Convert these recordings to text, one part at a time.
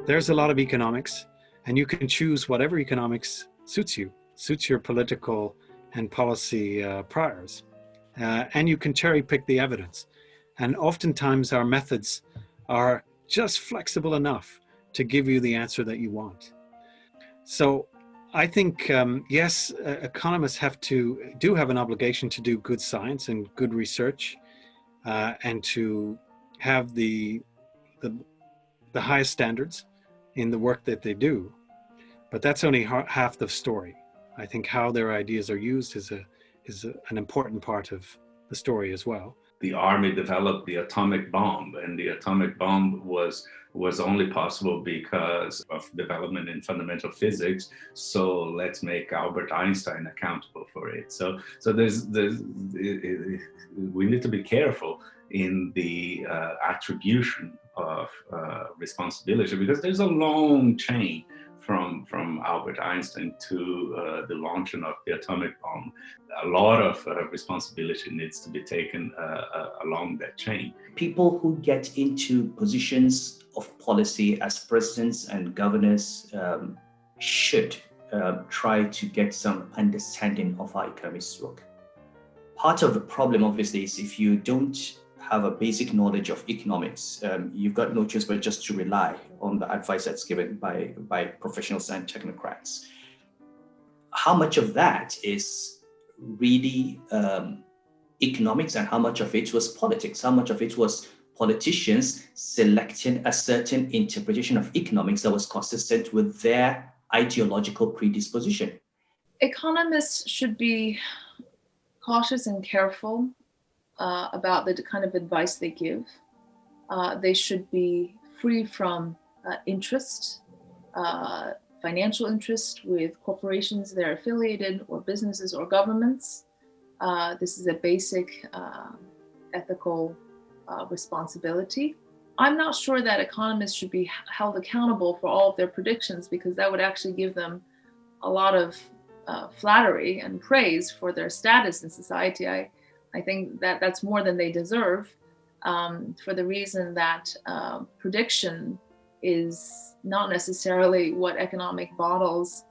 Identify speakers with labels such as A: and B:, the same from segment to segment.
A: there's a lot of economics, and you can choose whatever economics suits you, suits your political and policy priors. And you can cherry pick the evidence. And oftentimes our methods are just flexible enough to give you the answer that you want. So I think, yes, economists do have an obligation to do good science and good research, and to have the highest standards in the work that they do. But that's only half the story. I think how their ideas are used is an important part of the story as well.
B: The army developed the atomic bomb, and the atomic bomb was only possible because of development in fundamental physics. So let's make Albert Einstein accountable for it. So we need to be careful in the attribution of responsibility, because there's a long chain from Albert Einstein to the launching of the atomic bomb. A lot of responsibility needs to be taken along that chain.
C: People who get into positions of policy as presidents and governors should try to get some understanding of how economists work. Part of the problem, obviously, is if you don't have a basic knowledge of economics, you've got no choice but just to rely on the advice that's given by professionals and technocrats. How much of that is really economics, and how much of it was politics? How much of it was politicians selecting a certain interpretation of economics that was consistent with their ideological predisposition?
D: Economists should be cautious and careful about the kind of advice they give. They should be free from interest, financial interest with corporations that are affiliated, or businesses or governments. This is a basic ethical responsibility. I'm not sure that economists should be held accountable for all of their predictions, because that would actually give them a lot of flattery and praise for their status in society. I think that that's more than they deserve, for the reason that prediction is not necessarily what economic models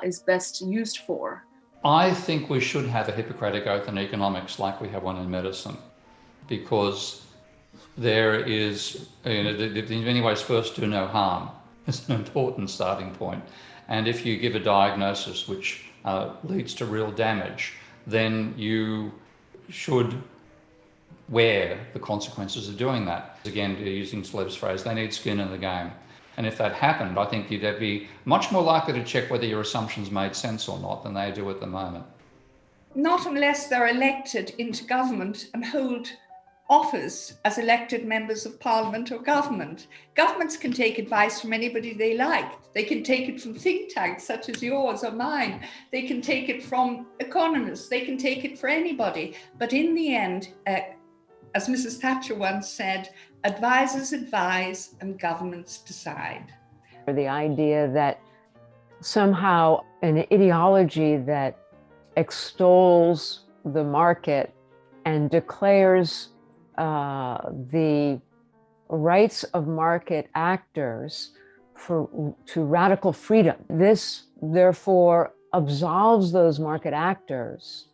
D: is best used for.
E: I think we should have a Hippocratic Oath in economics like we have one in medicine, because there is, in many ways, first do no harm. It's an important starting point. And if you give a diagnosis which leads to real damage, then you should wear the consequences of doing that. Again, using Slev's phrase, they need skin in the game. And if that happened, I think you'd be much more likely to check whether your assumptions made sense or not than they do at the moment.
F: Not unless they're elected into government and hold office as elected members of parliament or government. Governments can take advice from anybody they like. They can take it from think tanks such as yours or mine. They can take it from economists. They can take it for anybody. But in the end, as Mrs. Thatcher once said, advisors advise and governments decide.
G: The idea that somehow an ideology that extols the market and declares the rights of market actors to radical freedom. This, therefore, absolves those market actors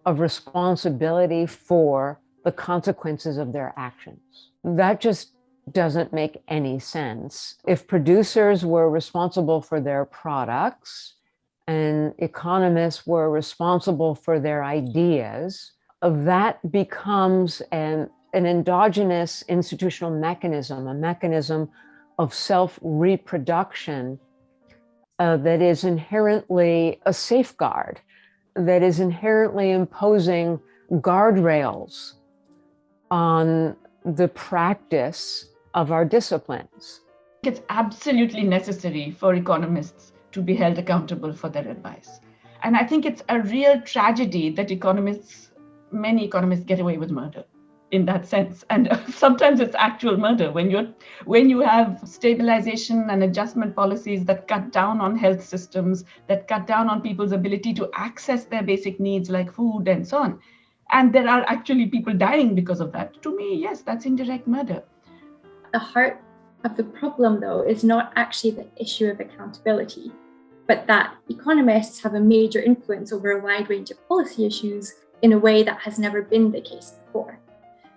G: of responsibility for the consequences of their actions. That just doesn't make any sense. If producers were responsible for their products and economists were responsible for their ideas, that becomes an endogenous institutional mechanism, a mechanism of self-reproduction that is inherently a safeguard, that is inherently imposing guardrails on the practice of our disciplines.
H: It's absolutely necessary for economists to be held accountable for their advice. And I think it's a real tragedy that many economists get away with murder in that sense. And sometimes it's actual murder when you have stabilization and adjustment policies that cut down on health systems, that cut down on people's ability to access their basic needs like food and so on. And there are actually people dying because of that. To me, yes, that's indirect murder.
I: The heart of the problem, though, is not actually the issue of accountability, but that economists have a major influence over a wide range of policy issues in a way that has never been the case before.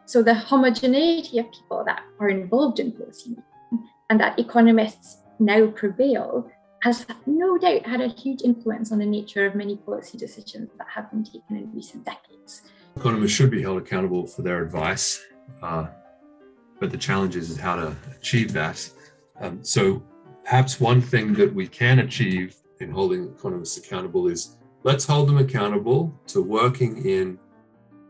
I: So the homogeneity of people that are involved in policy making, and that economists now prevail, has no doubt had a huge influence on the nature of many policy decisions that have been taken in recent decades.
J: Economists should be held accountable for their advice, but the challenge is how to achieve that. So perhaps one thing that we can achieve in holding economists accountable is let's hold them accountable to working in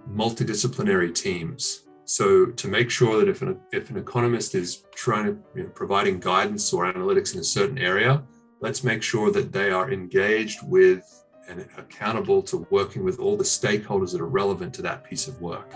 J: multidisciplinary teams. So to make sure that if an economist is trying to providing guidance or analytics in a certain area, let's make sure that they are engaged with and accountable to working with all the stakeholders that are relevant to that piece of work.